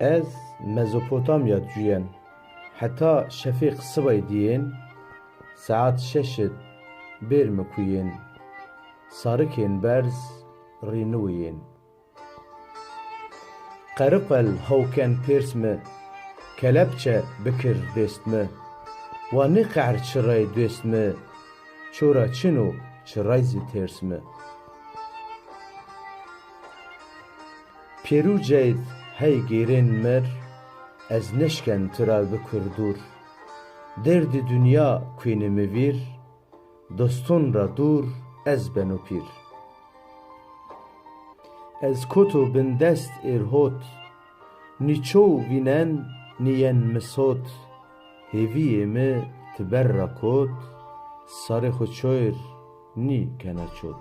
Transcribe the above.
Ez Mezopotamya cüyen, heta şefîq sibay diyên, saet şeşit bêr me ku yên, sarikên berz rînû yên. Qeriqel hewkên pêrs me, kelepçe bikir dest me, wa nîqehr çirey dost me, çora çin û çirey zî têrs me. Pêrûceyt hey gêrên mir, ez neşken tura bikir dûr. Derdê dunya kwînê me vîr, dostûn ra dûr ez beno pîr. Ez kot û bindest êrhot, nîço vînen nîyên misot. Hêviyê me ti ber ra kot, sarê xwe çoyr nî kene çot.